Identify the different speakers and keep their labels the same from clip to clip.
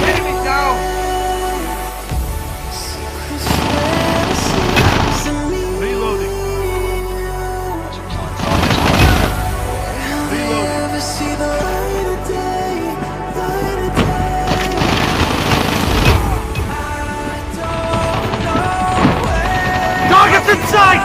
Speaker 1: Enemy down! Reloading. Targets in sight!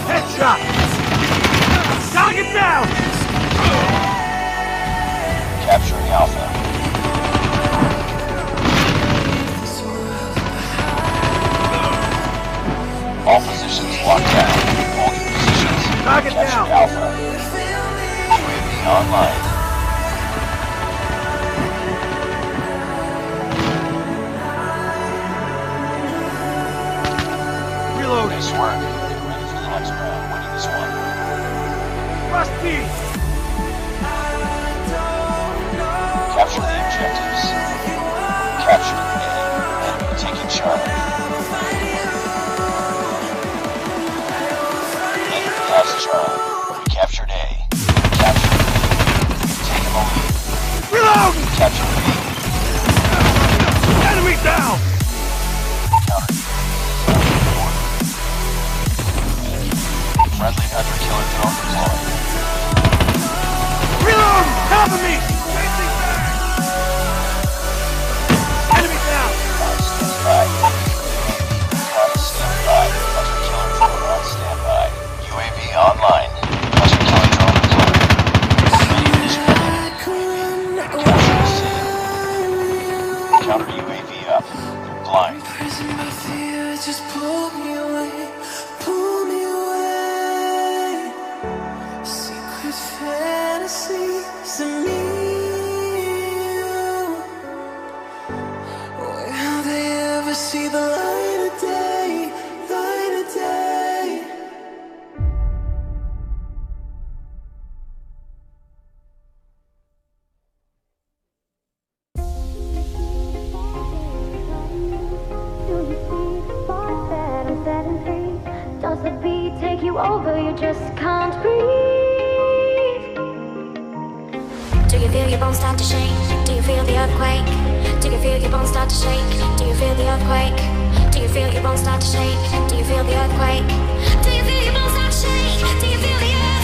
Speaker 1: Headshot! Target down!
Speaker 2: Capturing Alpha. All positions locked down. Hold your positions.
Speaker 1: Target
Speaker 2: Captured
Speaker 1: down!
Speaker 2: Alpha. UAV online.
Speaker 1: Reloading.
Speaker 2: Nice work. Get ready for the next round. Winning this one.
Speaker 1: Rush B!
Speaker 2: Capture the objectives. Capture A. Enemy taking Charlie. Enemy has Charlie. We captured A. Capture B. Taking the lead.
Speaker 1: Reload!
Speaker 2: Capture B.
Speaker 1: Enemy down!
Speaker 2: Counter. Friendly hunter killer drone deployed.
Speaker 1: Reload! Cover me! Chasing back! Enemy down!
Speaker 2: Standby. Standby. Hunter killer drone on standby. UAV online. Hunter killer drone deployed. Ammunition ready. Capture the scene. Counter UAV up. They're blind.
Speaker 3: Just pull me away, pull me away. Secret fantasies of me. Will they ever see the light of day, light of day?
Speaker 4: Does the beat take you over? You just can't breathe. Do you feel your bones start to shake? Do you feel the earthquake? Do you feel your bones start to shake? Do you feel the earthquake? Do you feel your bones start to shake? Do you feel the earthquake? Do you feel your bones start to shake? Do you feel the earthquake? Do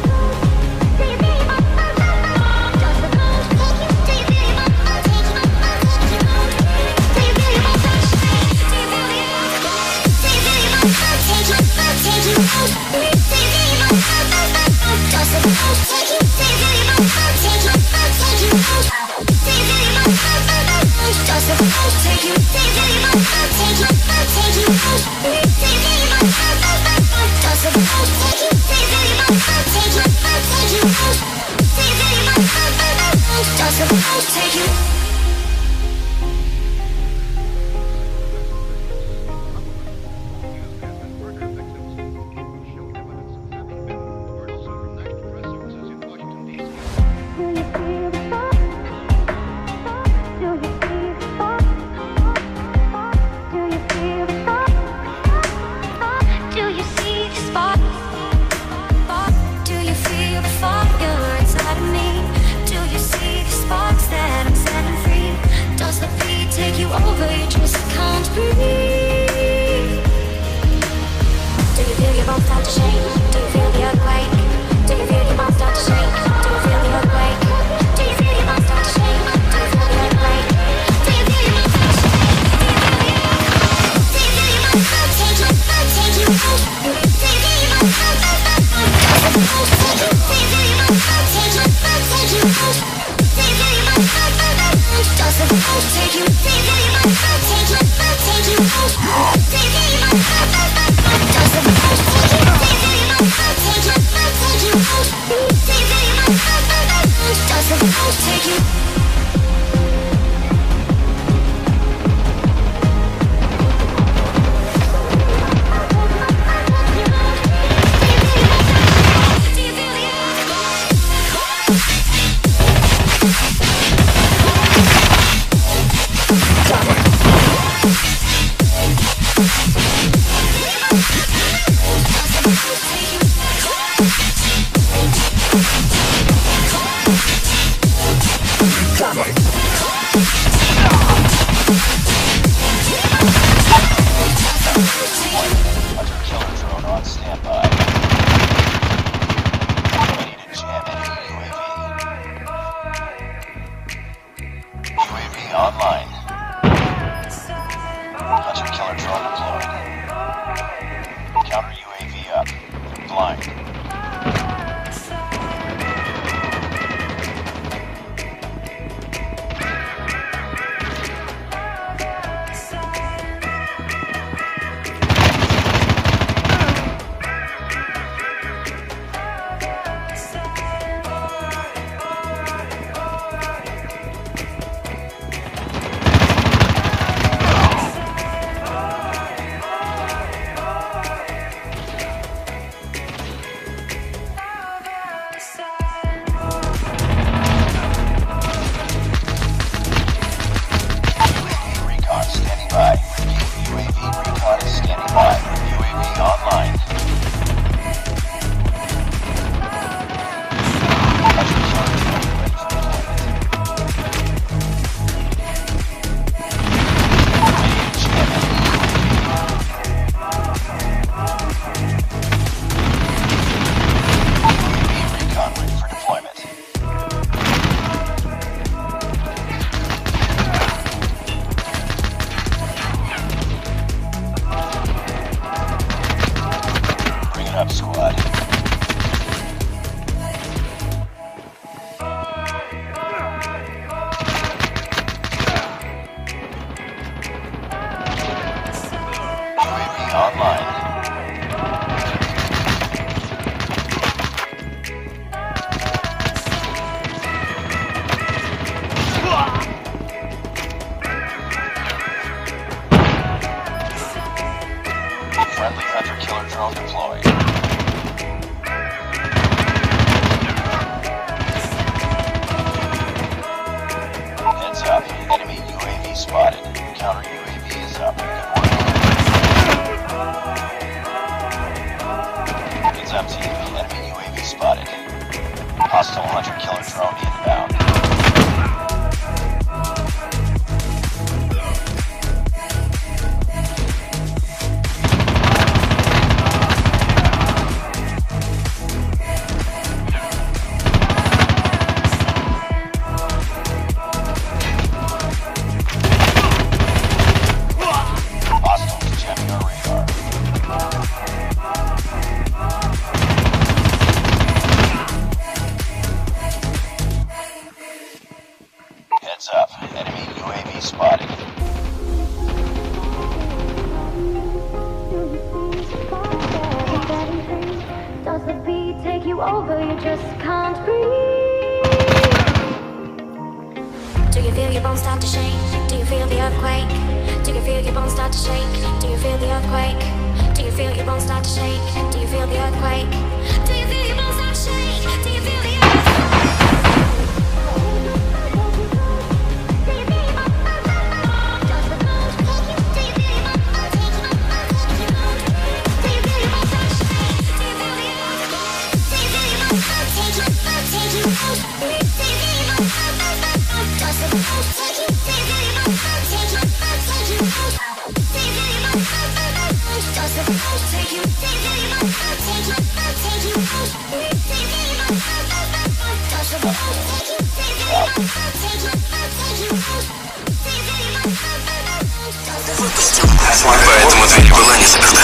Speaker 4: you feel your bones start to shake? Does the bones take you? Do you feel your bones start to shake? Do you feel your bones start to shake? Do you feel the earthquake? Do you feel your bones start to take you? Take you out? Do you feel your bones start to shake? Does the bones take you? Do you feel your bones start to take you? Take you out? Do you feel your bones start to shake? Does the bones take you? Do you feel your bones start to take you? Take you out? Do you feel your bones start to shake? Does the bones take you? Do you feel your bones start to take you? Take you out? Do you feel your bones start to shake? Does the bones take you?
Speaker 5: Murder victims show evidence of having been also from National Press Services.
Speaker 2: Online. Hunter killer drone deployed. Counter UAV up. Blind. Up, squad. UAV online. Friendly hunter-killer drone deployed. Enemy UAV spotted. Counter UAV is up. Good work. It's up, team. Enemy UAV spotted. Hostile hunter-killer drone inbound. Heads up. Enemy UAV spotted.
Speaker 4: Does the beat take you over? You just can't breathe. Do you feel your bones start to shake? Do you feel the earthquake? Do you feel your bones start to shake? Do you feel the earthquake? Do you feel your bones start to shake? Do you feel the earthquake? Do you feel your bones start to shake? Do you feel the earthquake?
Speaker 3: Поэтому дверь была не заперта.